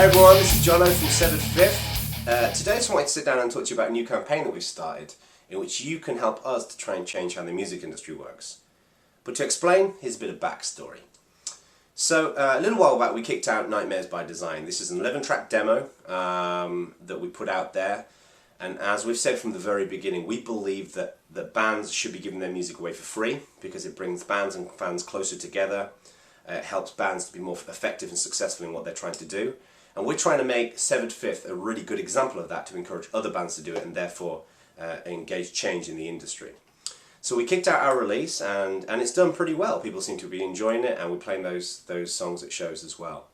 everyone, this is Jono from Severed Fifth. Today I just wanted to sit down and talk to you about a new campaign that we've started in which you can help us to try and change how the music industry works. But to explain, here's a bit of backstory. So a little while back we kicked out Nightmares by Design. This is an 11-track demo that we put out there, and as we've said from the very beginning, we believe that bands should be giving their music away for free because it brings bands and fans closer together. It helps bands to be more effective and successful in what they're trying to do. And we're trying to make Severed Fifth a really good example of that to encourage other bands to do it and therefore engage change in the industry. So we kicked out our release and it's done pretty well. People seem to be enjoying it and we're playing those songs at shows as well.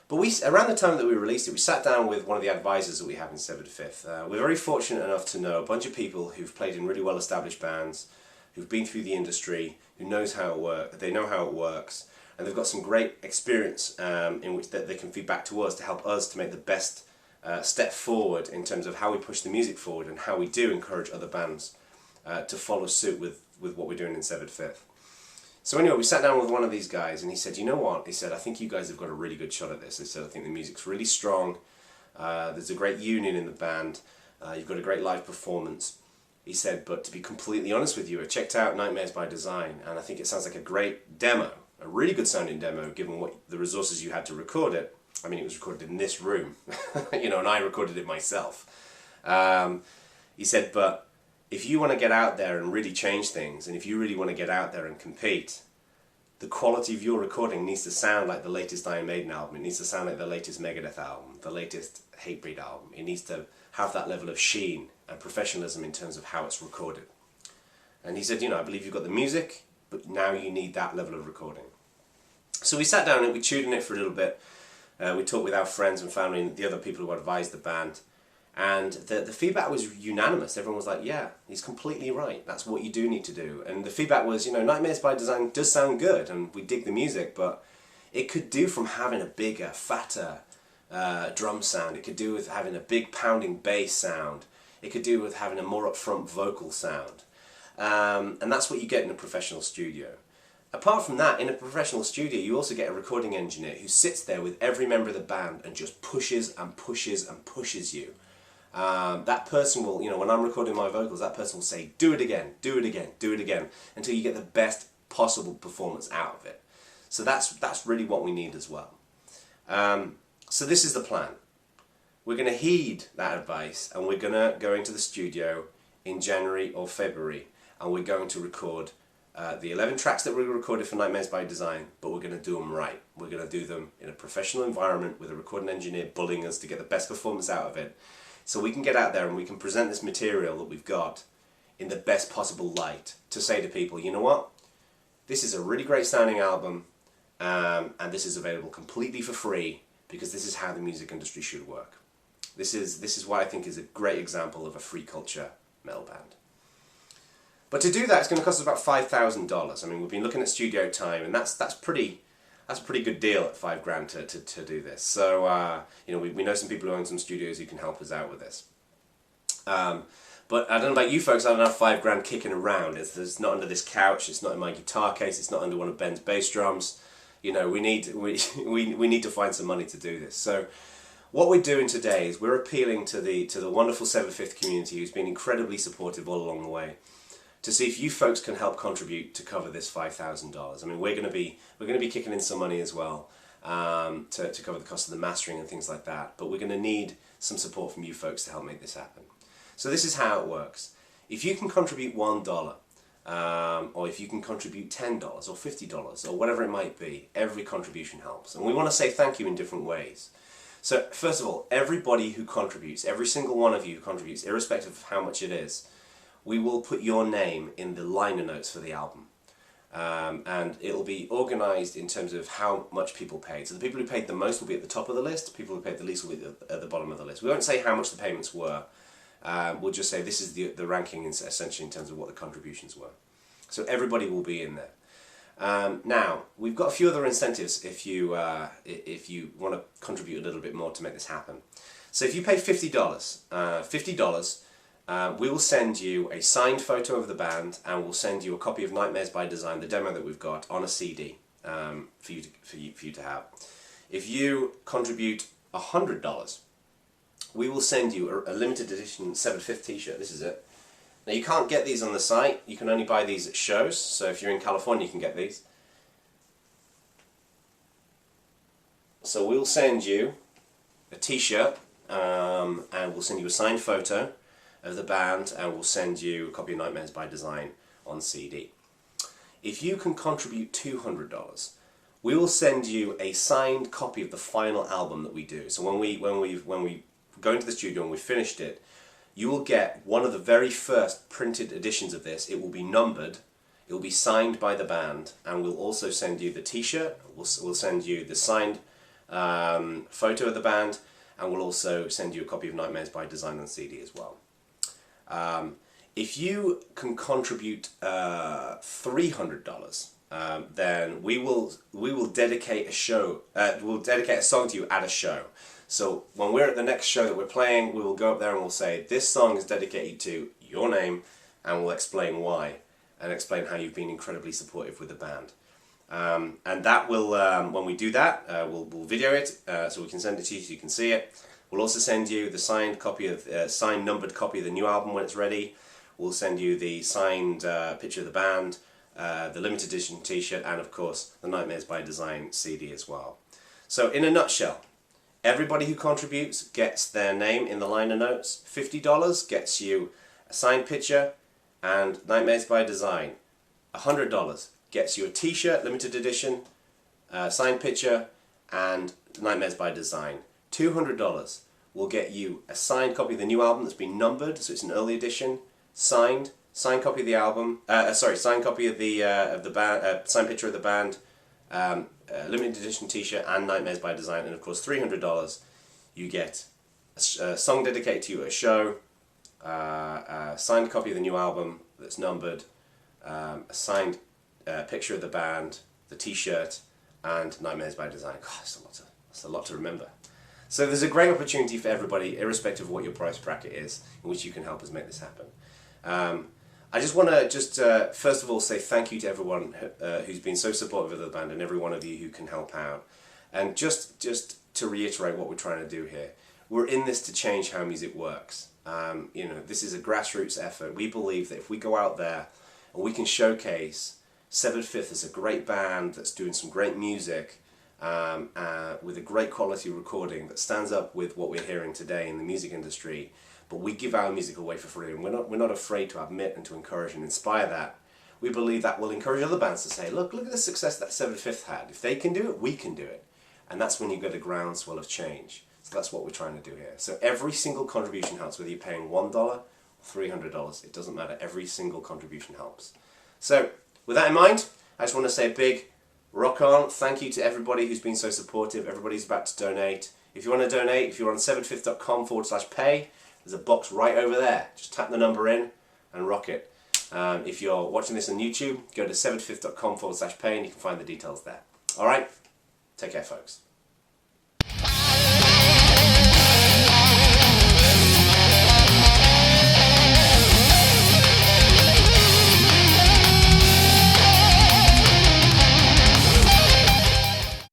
But around the time that we released it, we sat down with one of the advisors that we have in Severed Fifth. We're very fortunate enough to know a bunch of people who've played in really well established bands, who've been through the industry, who knows how it works, they know how it works. And they've got some great experience in which they can feed back to us to help us to make the best step forward in terms of how we push the music forward and how we do encourage other bands to follow suit with what we're doing in Severed Fifth. So anyway, we sat down with one of these guys and he said, you know what? He said, I think you guys have got a really good shot at this. He said, I think the music's really strong. There's a great union in the band. You've got a great live performance. He said, but to be completely honest with you, I checked out Nightmares by Design and I think it sounds like a great demo. A really good sounding demo given what the resources you had to record it. I mean, it was recorded in this room, you know, and I recorded it myself. He said, but if you want to get out there and really change things, and if you really want to get out there and compete, the quality of your recording needs to sound like the latest Iron Maiden album. It needs to sound like the latest Megadeth album, the latest Hatebreed album. It needs to have that level of sheen and professionalism in terms of how it's recorded. And he said, you know, I believe you've got the music, but now you need that level of recording. So we sat down and we chewed on it for a little bit. We talked with our friends and family and the other people who advised the band. And the feedback was unanimous. Everyone was like, yeah, he's completely right. That's what you do need to do. And the feedback was, you know, Nightmares by Design does sound good and we dig the music, but it could do from having a bigger, fatter drum sound. It could do with having a big pounding bass sound. It could do with having a more upfront vocal sound. And that's what you get in a professional studio. Apart from that, in a professional studio you also get a recording engineer who sits there with every member of the band and just pushes and pushes and pushes you. That person will, you know, when I'm recording my vocals, that person will say, do it again, do it again, do it again, until you get the best possible performance out of it. So that's really what we need as well. So this is the plan. We're going to heed that advice and we're going to go into the studio in January or February and we're going to record the 11 tracks that we recorded for Nightmares by Design, but we're going to do them right. We're going to do them in a professional environment with a recording engineer bullying us to get the best performance out of it, so we can get out there and we can present this material that we've got in the best possible light to say to people, you know what, this is a really great sounding album and this is available completely for free because this is how the music industry should work. This is what I think is a great example of a free culture metal band. But to do that, it's going to cost us about $5,000. I mean, we've been looking at studio time, and that's a pretty good deal at $5,000 to do this. So you know, we know some people who own some studios who can help us out with this. But I don't know about you folks. I don't have $5,000 kicking around. It's not under this couch. It's not in my guitar case. It's not under one of Ben's bass drums. You know, we need to find some money to do this. So what we're doing today is we're appealing to the wonderful Severed Fifth community who's been incredibly supportive all along the way, to see if you folks can help contribute to cover this $5,000. I mean, we're going to be kicking in some money as well to cover the cost of the mastering and things like that. But we're going to need some support from you folks to help make this happen. So this is how it works. If you can contribute $1, or if you can contribute $10 or $50 or whatever it might be, every contribution helps. And we want to say thank you in different ways. So first of all, everybody who contributes, every single one of you who contributes, irrespective of how much it is, we will put your name in the liner notes for the album. And it'll be organised in terms of how much people paid. So the people who paid the most will be at the top of the list, people who paid the least will be at the bottom of the list. We won't say how much the payments were, we'll just say this is the ranking essentially in terms of what the contributions were. So everybody will be in there. Now, we've got a few other incentives if you want to contribute a little bit more to make this happen. So if you pay $50, we will send you a signed photo of the band and we'll send you a copy of Nightmares by Design, the demo that we've got, on a CD for you to have. If you contribute $100, we will send you a limited edition 7/5 t-shirt. This is it. Now you can't get these on the site, you can only buy these at shows, so if you're in California you can get these. So we'll send you a t-shirt, and we'll send you a signed photo of the band, and we'll send you a copy of Nightmares by Design on CD. If you can contribute $200, we will send you a signed copy of the final album that we do. So when we go into the studio and we've finished it, you will get one of the very first printed editions of this. It will be numbered, it will be signed by the band, and we'll also send you the t-shirt, we'll send you the signed photo of the band, and we'll also send you a copy of Nightmares by Design on CD as well. If you can contribute $300, then we will dedicate a show. We'll dedicate a song to you at a show. So when we're at the next show that we're playing, we will go up there and we'll say, this song is dedicated to your name, and we'll explain why, and explain how you've been incredibly supportive with the band. And that will, when we do that, we'll video it, so we can send it to you so you can see it. We'll also send you the signed copy of, signed numbered copy of the new album when it's ready. We'll send you the signed picture of the band, the limited edition t-shirt, and of course the Nightmares by Design CD as well. So in a nutshell, everybody who contributes gets their name in the liner notes. $50 gets you a signed picture and Nightmares by Design. $100 gets you a t-shirt, limited edition, signed picture, and Nightmares by Design. $200 will get you a signed copy of the new album that's been numbered, so it's an early edition, signed copy of the album, signed copy of the band, signed picture of the band, limited edition t-shirt, and Nightmares by Design. And of course $300 you get a song dedicated to you at a show, a signed copy of the new album that's numbered, a signed picture of the band, the t-shirt, and Nightmares by Design. God, that's a lot to remember. So there's a great opportunity for everybody, irrespective of what your price bracket is, in which you can help us make this happen. I just want to first of all say thank you to everyone who's been so supportive of the band, and every one of you who can help out. And just to reiterate what we're trying to do here, we're in this to change how music works. You know, this is a grassroots effort. We believe that if we go out there and we can showcase Severed Fifth as a great band that's doing some great music, with a great quality recording that stands up with what we're hearing today in the music industry, but we give our music away for free, and we're not afraid to admit and to encourage and inspire that. We believe that will encourage other bands to say, look at the success that Severed Fifth had. If they can do it, we can do it. And that's when you get a groundswell of change. So that's what we're trying to do here. So every single contribution helps, whether you're paying $1 or $300. It doesn't matter. Every single contribution helps. So with that in mind, I just want to say a big rock on. Thank you to everybody who's been so supportive. Everybody's about to donate. If you want to donate, if you're on severedfifth.com/pay, there's a box right over there. Just tap the number in and rock it. If you're watching this on YouTube, go to severedfifth.com/pay and you can find the details there. Alright, take care folks.